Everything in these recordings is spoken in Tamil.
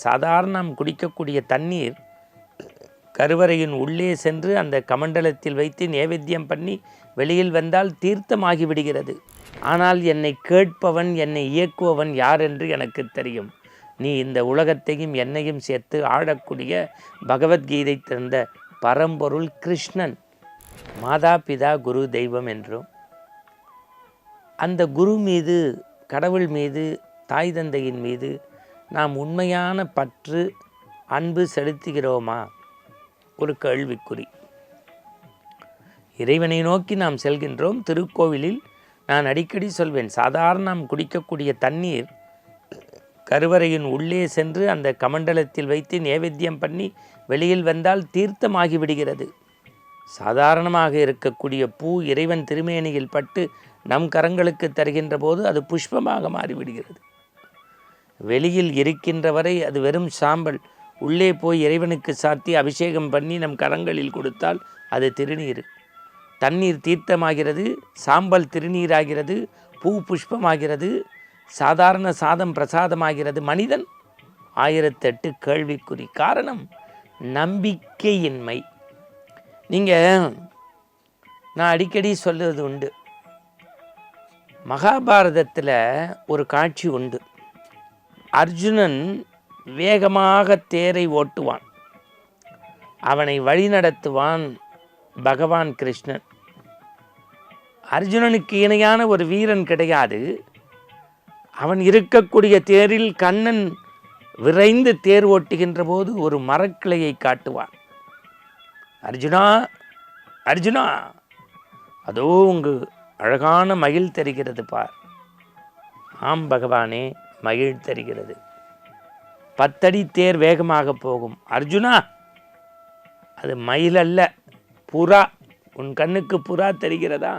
சாதாரண நாம் குடிக்கக்கூடிய தண்ணீர் கருவறையின் உள்ளே சென்று அந்த கமண்டலத்தில் வைத்து நேவேத்தியம் பண்ணி வெளியில் வந்தால் தீர்த்தமாகி விடுகிறது. ஆனால் என்னை கேட்பவன், என்னை இயக்குபவன் யார் என்று எனக்கு தெரியும். நீ இந்த உலகத்தையும் என்னையும் சேர்த்து ஆடக்கூடிய பகவத்கீதை தந்த பரம்பொருள் கிருஷ்ணன். மாதா பிதா குரு தெய்வம் என்றும் அந்த குரு மீது, கடவுள் மீது, தாய் தந்தையின் மீது நாம் உண்மையான பற்று, அன்பு செலுத்துகிறோமா? ஒரு கேள்விக்குறி. இறைவனை நோக்கி நாம் செல்கின்றோம். திருக்கோவிலில் நான் அடிக்கடி சொல்வேன், சாதாரண நாம் குடிக்கக்கூடிய தண்ணீர் கருவறையின் உள்ளே சென்று அந்த கமண்டலத்தில் வைத்து நேவேத்தியம் பண்ணி வெளியில் வந்தால் தீர்த்தமாகி விடுகிறது. சாதாரணமாக இருக்கக்கூடிய பூ இறைவன் திருமேனியில் பட்டு நம் கரங்களுக்கு தருகின்ற போது அது புஷ்பமாக மாறிவிடுகிறது. வெளியில் இருக்கின்ற வரை அது வெறும் சாம்பல். உள்ளே போய் இறைவனுக்கு சாத்தி அபிஷேகம் பண்ணி நம் கரங்களில் கொடுத்தால் அது திருநீர். தண்ணீர் தீர்த்தமாகிறது, சாம்பல் திருநீராகிறது, பூ புஷ்பமாகிறது, சாதாரண சாதம் பிரசாதமாகிறது. மனிதன் 1008 கேள்விக்குறி. காரணம் நம்பிக்கையின்மை. நான் அடிக்கடி சொல்வது உண்டு, மகாபாரதத்தில் ஒரு காட்சி உண்டு. அர்ஜுனன் வேகமாக தேரை ஓட்டுவான், அவனை வழிநடத்துவான் பகவான் கிருஷ்ணன். அர்ஜுனனுக்கு இணையான ஒரு வீரன் கிடையாது. அவன் இருக்கக்கூடிய தேரில் கண்ணன் விரைந்து தேர் ஓட்டுகின்ற போது ஒரு மரக்கிளையை காட்டுவான். அர்ஜுனா, அர்ஜுனா, அதோ உங்கு அழகான மயில் தெரிகிறது பார். ஆம் பகவானே, மயில் தெரிகிறது. 10 அடி தேர் வேகமாக போகும். அர்ஜுனா, அது மயில் அல்ல, புறா. உன் கண்ணுக்கு புறா தெரிகிறதா?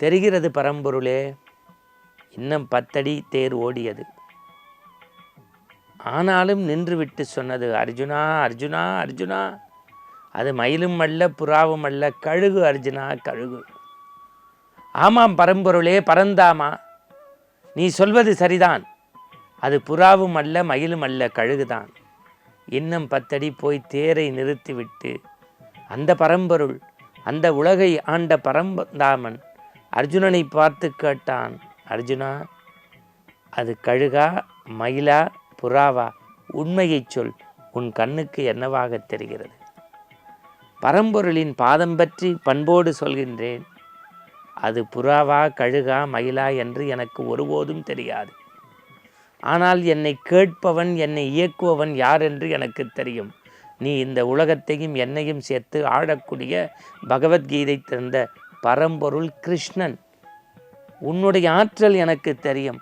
தெரிகிறது பரம்பொருளே. இன்னும் 10 அடி தேர் ஓடியது. ஆனாலும் நின்றுவிட்டு சொன்னது, அர்ஜுனா, அர்ஜுனா, அர்ஜுனா, அது மயிலும் அல்ல, புறாவும் அல்ல, கழுகு அர்ஜுனா, கழுகு. ஆமாம் பரம்பொருளே, பரந்தாமா, நீ சொல்வது சரிதான். அது புறாவும் அல்ல, மயிலும் அல்ல, கழுகுதான். இன்னும் 10 அடி போய் தேரை நிறுத்திவிட்டு அந்த பரம்பொருள், அந்த உலகை ஆண்ட பரந்தாமன் அர்ஜுனனை பார்த்து கேட்டான், அர்ஜுனா, அது கழுகா, மயிலா, புறாவா? உண்மையை சொல், உன் கண்ணுக்கு என்னவாக தெரிகிறது? பரம்பொருளின் பாதம் பற்றி பண்போடு சொல்கின்றேன், அது புறாவா, கழுகா, மயிலா என்று எனக்கு ஒருபோதும் தெரியாது. ஆனால் என்னை கேட்பவன், என்னை இயக்குபவன் யார் என்று எனக்கு தெரியும். நீ இந்த உலகத்தையும் என்னையும் சேர்த்து ஆடக்கூடிய பகவத்கீதை தந்த பரம்பொருள் கிருஷ்ணன். உன்னுடைய ஆற்றல் எனக்கு தெரியும்.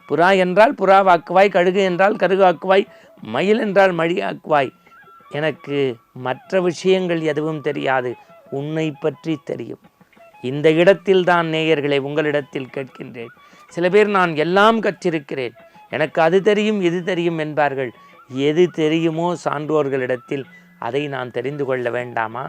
புறா என்றால் புறாவாக்குவாய், கழுகு என்றால் கருகாக்குவாய், மயில் என்றால் மழியாக்குவாய். எனக்கு மற்ற விஷயங்கள் எதுவும் தெரியாது, உன்னை பற்றி தெரியும். இந்த இடத்தில் தான் நேயர்களை உங்களிடத்தில் கேட்கின்றேன். சில பேர் நான் எல்லாம் கற்றிருக்கிறேன், எனக்கு அது தெரியும் இது தெரியும் என்பார்கள். எது தெரியுமோ சான்றோர்களிடத்தில் அதை நான் தெரிந்து கொள்ள வேண்டாமா?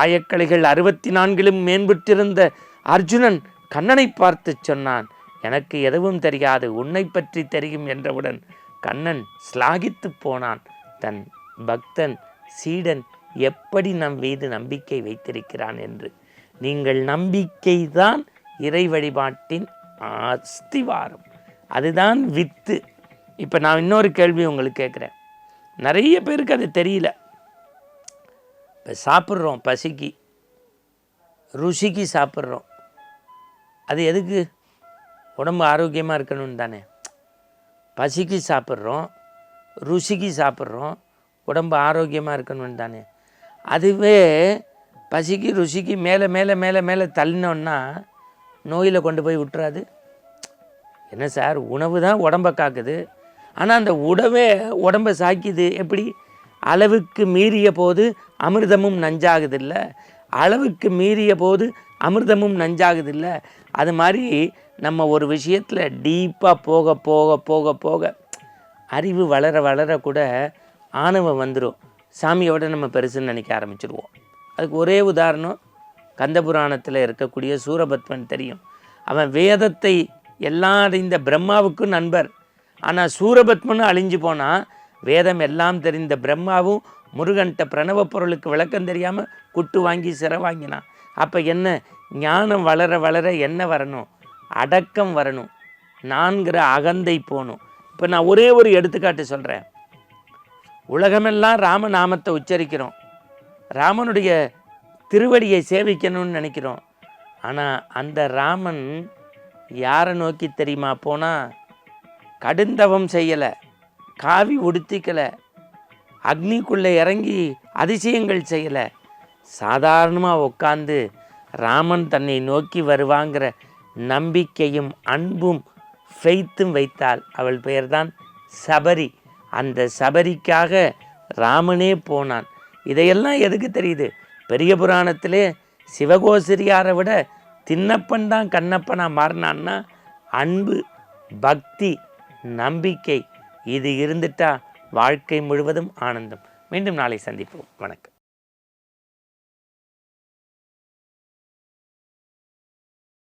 ஆயக்கலைகள் 64 மேம்பட்டிருந்த அர்ஜுனன் கண்ணனை பார்த்து சொன்னான், எனக்கு எதுவும் தெரியாது, உன்னை பற்றி தெரியும் என்றவுடன் கண்ணன் ஸ்லாகித்து போனான். தன் பக்தன், சீடன் எப்படி நம் மீது நம்பிக்கை வைத்திருக்கிறான் என்று. நீங்கள் நம்பிக்கைதான் இறை வழிபாட்டின் அஸ்திவாரம், அதுதான் வித்து. இப்போ நான் இன்னொரு கேள்வி உங்களுக்கு கேட்குறேன். நிறைய பேருக்கு அது தெரியல. இப்போ சாப்பிட்றோம், பசிக்கு, ருசிக்கு சாப்பிட்றோம். அது எதுக்கு? உடம்பு ஆரோக்கியமாக இருக்கணும்னு தானே. பசிக்கு சாப்பிட்றோம், ருசிக்கு சாப்பிட்றோம், உடம்பு ஆரோக்கியமாக இருக்கணும்னு தானே. அதுவே பசிக்கு ருசிக்கு மேலே மேலே மேலே மேலே தள்ளினோன்னா நோயில் கொண்டு போய் விட்டுறாது. என்ன சார், உணவு தான் உடம்பை காக்குது, ஆனால் அந்த உடம்பை சாக்கிது. எப்படி? அளவுக்கு மீறிய போது அமிர்தமும் நஞ்சாகுதில்ல, அளவுக்கு மீறிய போது அமிர்தமும் நஞ்சாகுதில்ல. அது மாதிரி நம்ம ஒரு விஷயத்தில் டீப்பாக போக போக போக போக அறிவு வளர வளர கூட ஆணவம் வந்துடும். சாமியோட நம்ம பெருசுன்னு நினைக்க ஆரம்பிச்சிடுவோம். அதுக்கு ஒரே உதாரணம், கந்தபுராணத்தில் இருக்கக்கூடிய சூரபத்மன் தெரியும். அவன் வேதத்தை எல்லாம் அறிந்த பிரம்மாவுக்கும் நண்பர். ஆனால் சூரபத்மனும் அழிஞ்சு போனால் வேதம் எல்லாம் தெரிந்த பிரம்மாவும் முருகன்ட்ட பிரணவ பொருளுக்கு விளக்கம் தெரியாமல் குட்டு வாங்கி சிறை வாங்கினான். அப்போ என்ன, ஞானம் வளர வளர என்ன வரணும், அடக்கம் வரணும், நான்கிற அகந்தை போகணும். இப்போ நான் ஒரே ஒரு எடுத்துக்காட்டு சொல்கிறேன். உலகமெல்லாம் ராமநாமத்தை உச்சரிக்கிறோம், ராமனுடைய திருவடியை சேவிக்கணும்னு நினைக்கிறோம். ஆனால் அந்த ராமன் யாரை நோக்கி தெரியுமா போனால், கடுந்தவம் செய்யலை, காவி உடுத்திக்கலை, அக்னிக்குள்ளே இறங்கி அதிசயங்கள் செய்யலை, சாதாரணமாக உட்காந்து ராமன் தன்னை நோக்கி வருவாங்கிற நம்பிக்கையும் அன்பும் ஃபெய்த்தும் வைத்தாள். அவள் பெயர்தான் சபரி. அந்த சபரிக்காக ராமனே போனான். இதையெல்லாம் எதுக்கு தெரியுது? பெரிய புராணத்திலே சிவகோசிரியாரை விட தின்னப்பன் தான் கண்ணப்பனாக மாறினான்னா அன்பு, பக்தி, நம்பிக்கை இது இருந்துட்டா வாழ்க்கை முழுவதும் ஆனந்தம். மீண்டும் நாளை சந்திப்போம். வணக்கம்.